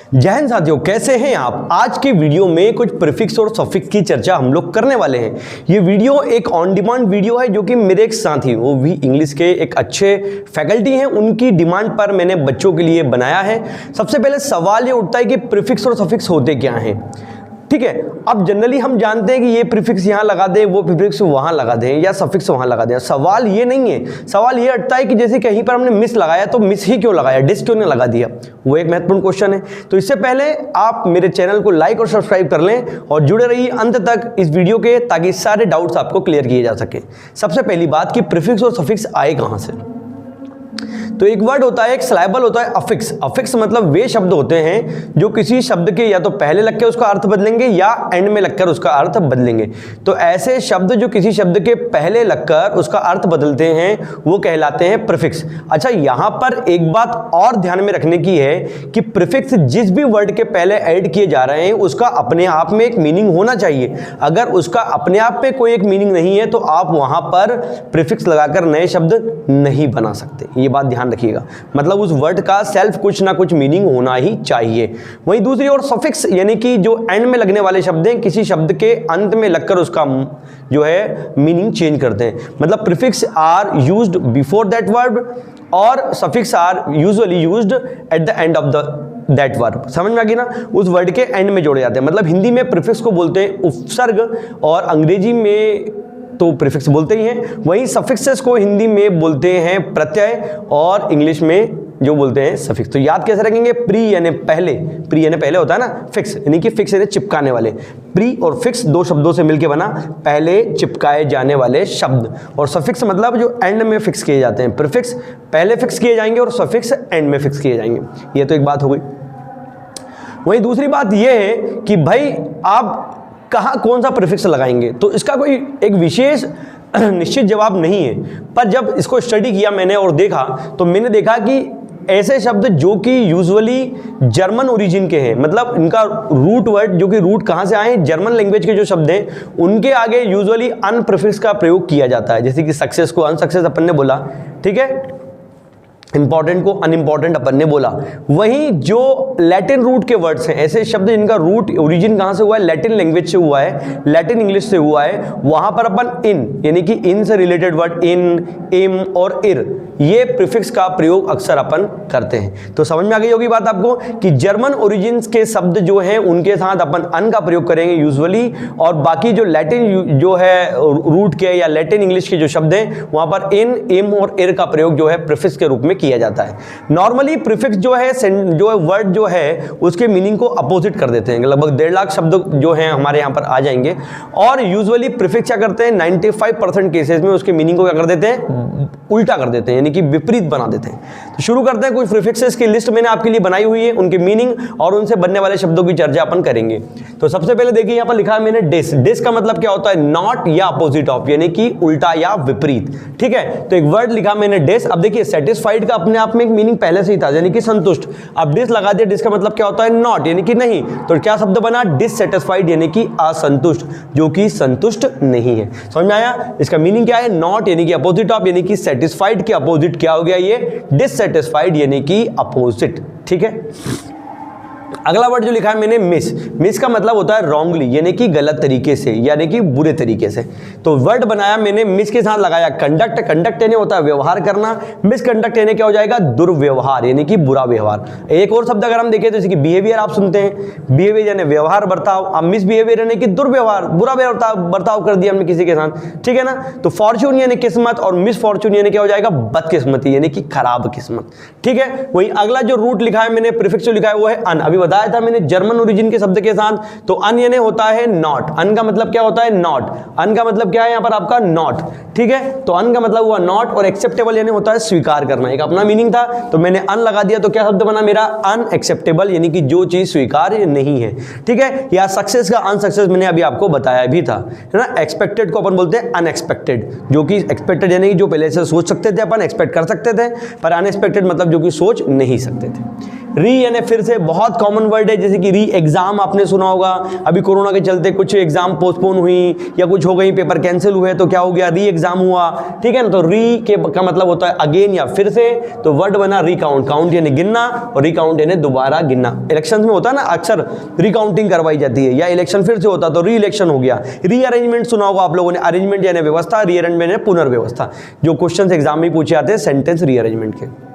जय हिंद साथियों, कैसे हैं आप। आज के वीडियो में कुछ प्रीफिक्स और सफिक्स की चर्चा हम लोग करने वाले हैं। ये वीडियो एक ऑन डिमांड वीडियो है जो कि मेरे एक साथी, वो भी इंग्लिश के एक अच्छे फैकल्टी हैं, उनकी डिमांड पर मैंने बच्चों के लिए बनाया है। सबसे पहले सवाल ये उठता है कि प्रीफिक्स और सफिक्स होते क्या हैं। ठीक है, अब जनरली हम जानते हैं कि ये प्रीफिक्स यहाँ लगा दें, वो प्रीफिक्स वहाँ लगा दें, या सफिक्स वहाँ लगा दें। सवाल ये नहीं है, सवाल ये उठता है कि जैसे कहीं पर हमने मिस लगाया तो मिस ही क्यों लगाया, डिस क्यों नहीं लगा दिया। वो एक महत्वपूर्ण क्वेश्चन है। तो इससे पहले आप मेरे चैनल को लाइक और सब्सक्राइब कर लें और जुड़े रहिए अंत तक इस वीडियो के, ताकि सारे डाउट्स आपको क्लियर किए जा सके। सबसे पहली बात कि प्रीफिक्स और सफिक्स आए कहाँ से। तो एक वर्ड होता है, एक सिलेबल होता है अफिक्स। अफिक्स मतलब वे शब्द होते हैं जो किसी शब्द के या तो पहले लगकर उसका अर्थ बदलेंगे या एंड में लगकर उसका अर्थ बदलेंगे। तो ऐसे शब्द जो किसी शब्द के पहले लगकर उसका अर्थ बदलते हैं वो कहलाते हैं प्रीफिक्स। अच्छा, यहां पर एक बात और ध्यान में रखने की है कि प्रीफिक्स जिस भी वर्ड के पहले ऐड किए जा रहे हैं उसका अपने आप में एक मीनिंग होना चाहिए। अगर उसका अपने आप में कोई एक मीनिंग नहीं है तो आप वहां पर प्रीफिक्स लगाकर नए शब्द नहीं बना सकते। ये बात ध्यान रखिएगा, मतलब उस वर्ड का सेल्फ कुछ ना कुछ मीनिंग होना ही चाहिए। वहीं दूसरी ओर सफिक्स यानी कि जो एंड में लगने वाले शब्द हैं, किसी शब्द के अंत में लगकर उसका जो है मीनिंग चेंज करते हैं। मतलब prefix are used before that verb और suffix are usually used at the end of that verb. समझ में आ गई ना, उस वर्ड के एंड में जोड़े जाते हैं। मतलब हिंदी में प्रीफिक्स को बोलते हैं उपसर्ग और अंग्रेजी में तो प्रीफिक्स बोलते ही हैं। वहीं सफिक्सेस को हिंदी में बोलते हैं प्रत्यय और इंग्लिश में जो बोलते हैं सफिक्स। तो याद कैसे रखेंगे, प्री यानी पहले, प्री यानी पहले होता है ना, फिक्स यानी कि फिक्स यानी चिपकाने वाले। प्री और फिक्स दो शब्दों से मिलकर बना पहले चिपकाए जाने वाले शब्द, और सफिक्स मतलब जो एंड में फिक्स किए जाते हैं। प्रीफिक्स पहले फिक्स किए जाएंगे और सफिक्स एंड में फिक्स किए जाएंगे। ये तो एक बात हो गई। वहीं दूसरी बात यह है कि भाई आप कहाँ कौन सा प्रीफिक्स लगाएंगे, तो इसका कोई एक विशेष निश्चित जवाब नहीं है। पर जब इसको स्टडी किया मैंने और देखा तो मैंने देखा कि ऐसे शब्द जो कि यूजुअली जर्मन ओरिजिन के हैं, मतलब इनका रूट वर्ड जो कि रूट कहाँ से आए हैं, जर्मन लैंग्वेज के जो शब्द हैं, उनके आगे यूजुअली अन प्रीफिक्स का प्रयोग किया जाता है। जैसे कि सक्सेस को अनसक्सेस अपन ने बोला, ठीक है, इंपॉर्टेंट को अनइंपॉर्टेंट अपन ने बोला। वहीं जो लैटिन रूट के वर्ड्स हैं, ऐसे शब्द जिनका रूट ओरिजिन कहां से हुआ है, लैटिन लैंग्वेज से हुआ है, लैटिन इंग्लिश से हुआ है, वहां पर अपन इन यानी कि इन से रिलेटेड वर्ड इन, इम और इर, ये प्रीफिक्स का प्रयोग अक्सर अपन करते हैं। तो समझ में आ गई होगी बात आपको कि जर्मन ओरिजिन के शब्द जो हैं उनके साथ अपन अन का प्रयोग करेंगे यूजुअली, और बाकी जो लैटिन जो है रूट के या लैटिन इंग्लिश के जो शब्द हैं वहां पर इन, इम और इर का प्रयोग जो है प्रीफिक्स के रूप में किया जाता है। नॉर्मली प्रीफिक्स जो है वर्ड जो है उसके मीनिंग को अपोजिट कर देते हैं। लगभग 1.5 लाख शब्द जो हैं हमारे यहाँ पर आ जाएंगे, और यूजुअली प्रीफिक्स क्या करते हैं, 95% केसेस में उसके मीनिंग को क्या कर देते हैं, उल्टा कर देते हैं, यानी कि विपरीत बना देते हैं। तो शुरू करते हैं, कुछ प्रीफिक्सेस की लिस्ट मैंने आपके लिए बनाई हुई है, उनके मीनिंग और उनसे बनने वाले शब्दों की चर्चा अपन करेंगे। तो सबसे पहले देखिए यहाँ पर लिखा है मैंने डिस। डिस का मतलब क्या होता है, नॉट या अपोजिट ऑफ, यानी कि उल्टा या विपरीत। ठीक है, तो एक वर्ड लिखा मैंने डिस। अब देखिए सेटिस्फाइड का अपने आप में एक मीनिंग पहले से ही था, यानी कि संतुष्ट। अब डिस लगा दिया, डिस का मतलब क्या होता है, नॉट यानी कि नहीं। तो क्या शब्द बना, डिससैटिस्फाइड यानी कि असंतुष्ट, जो कि संतुष्ट नहीं है। समझ में आया, इसका मीनिंग क्या है, नॉट यानी कि अपोजिट ऑफ, यानी कि सेटिस्फाइड के अपोजिट क्या हो गया, ये डिससैटिस्फाइड यानी कि अपोजिट। ठीक है, अगला वर्ड जो लिखा है मैंने मिस। मिस का मतलब होता है रॉन्गली, यानी कि गलत तरीके से, यानी कि बुरे तरीके से। तो वर्ड बनाया मैंने, मिस के साथ लगाया कंडक्ट। कंडक्ट यानी होता है व्यवहार करना, मिसकंडक्ट यानी क्या हो जाएगा, दुर्व्यवहार यानी कि बुरा व्यवहार। एक और शब्द अगर हम देखें तो जैसे कि बिहेवियर आप सुनते हैं, बिहेवियर यानी व्यवहार बर्ताव। अब मिसबिहेवियर यानी कि दुर्व्यवहार, बुरा बर्ताव कर दिया हमने किसी के साथ, ठीक है ना। तो फॉर्च्यून यानी किस्मत, और मिसफॉर्च्यून यानी क्या हो जाएगा, बदकिस्मती यानी कि खराब किस्मत। ठीक है, वही अगला जो रूट लिखा है मैंने, प्रीफिक्स जो लिखा है वो है अन। अभी बताया था मैंने जर्मन ओरिजिन के शब्द के साथ, तो अन यानी होता है नॉट। अन का मतलब क्या होता है, नॉट। अन का मतलब क्या है यहां पर आपका, नॉट। ठीक है, तो अन का मतलब हुआ नॉट, और एक्सेप्टेबल यानी होता है स्वीकार करना, एक अपना मीनिंग था। तो मैंने अन लगा दिया, तो क्या शब्द बना मेरा, अनएक्सेप्टेबल यानी कि जो चीज स्वीकार्य नहीं है। ठीक है, या सक्सेस का अनसक्सेस मैंने अभी आपको बताया भी था, है ना। एक्सपेक्टेड को अपन बोलते हैं अनएक्सपेक्टेड, जो कि एक्सपेक्टेड यानी कि जो पहले से सोच सकते थे अपन, एक्सपेक्ट कर सकते थे, पर अनएक्सपेक्टेड मतलब जो कि सोच नहीं सकते थे। री यानी फिर से, बहुत कॉमन वर्ड है, जैसे कि री एग्जाम आपने सुना होगा, अभी कोरोना के चलते कुछ एग्जाम पोस्टपोन हुई या कुछ हो गई, पेपर कैंसिल हुए तो क्या हो गया, री एग्जाम हुआ, ठीक है ना। तो री का मतलब होता है अगेन या फिर से, तो वर्ड बना रिकाउंट, काउंट यानी गिनना और रिकाउंट यानी दोबारा गिनना। इलेक्शन में होता है ना अक्सर रिकाउंटिंग करवाई जाती है, या इलेक्शन फिर से होता तो री इलेक्शन हो गया। रीअरेंजमेंट सुना होगा आप लोगों ने, अरेंजमेंट यानी व्यवस्था, रीअरेंजमेंट यानी पुनर्व्यवस्था, जो क्वेश्चंस एग्जाम में पूछे आते हैं सेंटेंस रीअरेंजमेंट के।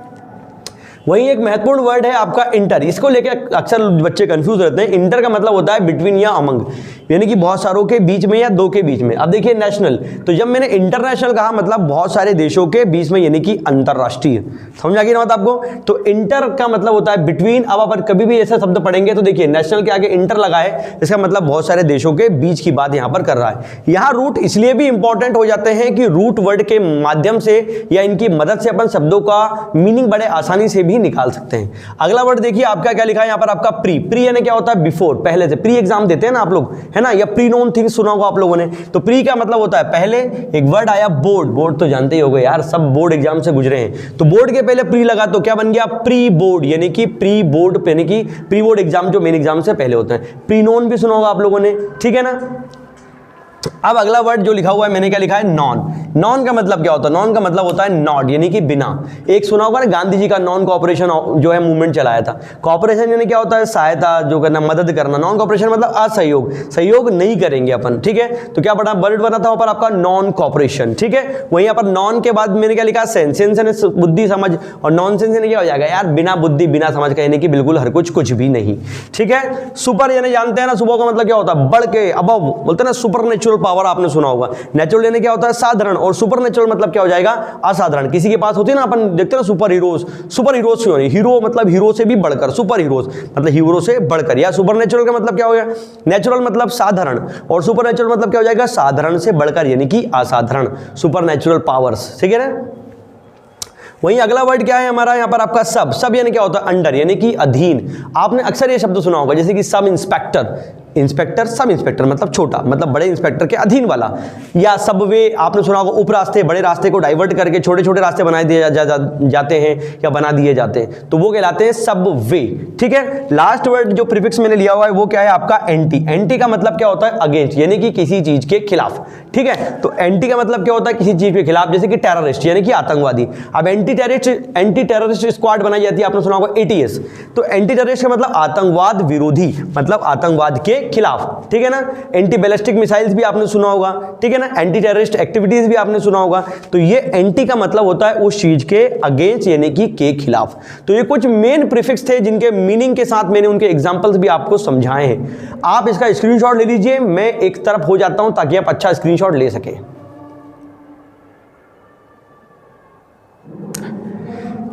वहीं एक महत्वपूर्ण वर्ड है आपका इंटर, इसको लेकर अक्सर बच्चे कंफ्यूज रहते हैं। इंटर का मतलब होता है बिटवीन या अमंग, यानी कि बहुत सारों के बीच में या दो के बीच में। अब देखिए नेशनल, तो जब मैंने इंटरनेशनल कहा मतलब बहुत सारे देशों के बीच में, यानी कि अंतरराष्ट्रीय, समझा कि ना बात आपको। तो इंटर का मतलब होता है बिटवीन। अब आप कभी भी ऐसा शब्द पढ़ेंगे तो देखिए नेशनल के आगे इंटर लगा है, इसका मतलब बहुत सारे देशों के बीच की बात यहां पर कर रहा है। यहां रूट इसलिए भी इंपॉर्टेंट हो जाते हैं कि रूट वर्ड के माध्यम से या इनकी मदद से अपन शब्दों का मीनिंग बड़े आसानी से भी निकाल सकते हैं। अगला वर्ड देखिए आपका क्या लिखा है यहां पर, आपका प्री। प्री यानी क्या होता है बिफोर, पहले से। प्री एग्जाम देते हैं ना आप लोग, है ना, या प्री नोन थिंग्स सुना होगा आप लोगों ने। तो प्री का मतलब होता है पहले। एक वर्ड आया बोर्ड, बोर्ड तो जानते ही होंगे यार, सब बोर्ड एग्जाम से गुजरे हैं। तो बोर्ड के पहले प्री लगा तो क्या बन गया, प्री बोर्ड, यानी कि प्री बोर्ड, यानी कि प्री बोर्ड एग्जाम जो मेन एग्जाम से पहले होता है। प्री नोन भी सुना होगा आप लोगों ने, ठीक है ना। अब अगला वर्ड जो लिखा हुआ है मैंने क्या लिखा है, नॉन। नॉन का मतलब क्या होता है, नॉन का मतलब होता है नॉट, यानी कि बिना। एक सुना होगा ना गांधी जी का नॉन कोऑपरेशन जो है मूवमेंट चलाया था। कोऑपरेशन यानी क्या होता है, सहायता जो करना, मदद करना। नॉन कोऑपरेशन मतलब असहयोग, सहयोग नहीं करेंगे अपन, ठीक है। तो क्या बना, वर्ड बना था वहां पर आपका नॉन कोऑपरेशन, ठीक है। वहीं यहाँ पर नॉन के बाद मैंने क्या लिखा, सेंस। सेंस यानी बुद्धि समझ, और नॉन सेंस यानी क्या हो जाएगा यार, बिना बुद्धि बिना समझ का, यानी कि बिल्कुल हर कुछ भी नहीं, ठीक है। सुपर यानी जानते हैं ना, सुपर का मतलब क्या होता है, बढ़ के, अबव, बोलते हैं ना सुपर नेचुरल पावर, आपने सुना होगा। नेचुरल यानी क्या होता है, साधारण, और सुपर नेचुरल मतलब क्या हो जाएगा, असाधारण। किसी के पास होती है ना, अपन देखते हैं ना सुपर हीरोज। सुपर हीरोज क्यों नहीं, हीरो मतलब हीरो से भी बढ़कर, सुपर हीरोज मतलब हीरो से बढ़कर। या सुपर नेचुरल का मतलब क्या हो गया, नेचुरल मतलब साधारण, और सुपर नेचुरल मतलब क्या हो जाएगा, साधारण से बढ़कर, यानी कि असाधारण, सुपर नेचुरल पावर्स, ठीक है ना। वहीं अगला वर्ड क्या है हमारा यहाँ पर आपका सब। सब यानी क्या होता है, अंडर, यानी कि अधीन। आपने अक्सर ये शब्द सुना होगा, जैसे कि sub inspector, inspector, sub inspector मतलब छोटा, मतलब बड़े इंस्पेक्टर के अधीन वाला। या सबवे आपने सुना होगा, उप रास्ते, बड़े रास्ते को डाइवर्ट करके छोटे छोटे रास्ते बना दिए जाते हैं या बना दिए जाते हैं, तो वो कहलाते हैं सब वे, ठीक है। लास्ट वर्ड जो प्रीफिक्स मैंने लिया हुआ है वो क्या है आपका, एंटी। एंटी का मतलब क्या होता है, अगेंस्ट, यानी कि किसी चीज के खिलाफ, ठीक है। तो एंटी का मतलब क्या होता है, किसी चीज के खिलाफ, जैसे कि टेररिस्ट यानी कि आतंकवादी। अब एंटी टेररिस्ट स्क्वाड बनाई जाती है, आपने सुना होगा ATS। तो एंटी टेररिस्ट का मतलब आतंकवाद विरोधी, मतलब आतंकवाद के खिलाफ, ठीक है ना। एंटी बैलिस्टिक मिसाइल्स भी आपने सुना होगा, ठीक है ना। एंटी टेररिस्ट एक्टिविटीज भी आपने सुना होगा। तो ये एंटी का मतलब होता है उस चीज के अगेंस्ट, यानी कि के खिलाफ। तो ये कुछ मेन प्रीफिक्स थे जिनके मीनिंग के साथ मैंने उनके एग्जांपल्स भी आपको समझाए हैं। आप इसका स्क्रीनशॉट ले लीजिए, मैं एक तरफ हो जाता हूं ताकि आप अच्छा स्क्रीनशॉट ले सकें।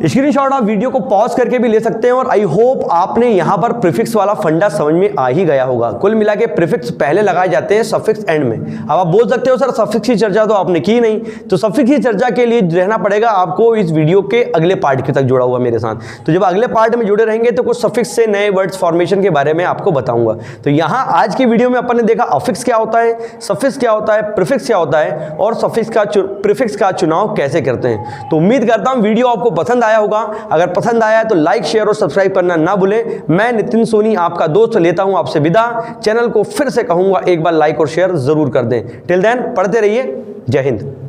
स्क्रीनशॉट आप वीडियो को पॉज करके भी ले सकते हैं। और आई होप आपने यहां पर प्रीफिक्स वाला फंडा समझ में आ ही गया होगा। कुल मिला के प्रीफिक्स पहले लगाए जाते हैं सफिक्स एंड में। अब आप बोल सकते हो सर सफिक्स की चर्चा तो आपने की नहीं, तो सफिक्स की चर्चा के लिए रहना पड़ेगा आपको इस वीडियो के अगले पार्ट के तक जुड़ा हुआ मेरे साथ। तो जब अगले पार्ट में जुड़े रहेंगे तो कुछ सफिक्स से नए वर्ड्स फॉर्मेशन के बारे में आपको बताऊंगा। तो यहाँ आज की वीडियो में अपन ने देखा अफिक्स क्या होता है, सफिक्स क्या होता है, प्रीफिक्स क्या होता है, और सफिक्स का प्रीफिक्स का चुनाव कैसे करते हैं। तो उम्मीद करता हूं वीडियो आपको पसंद आया होगा। अगर पसंद आया तो लाइक, शेयर और सब्सक्राइब करना ना भूलें। मैं नितिन सोनी आपका दोस्त लेता हूं आपसे विदा। चैनल को फिर से कहूंगा एक बार लाइक और शेयर जरूर कर दें। टिल देन पढ़ते रहिए। जय हिंद।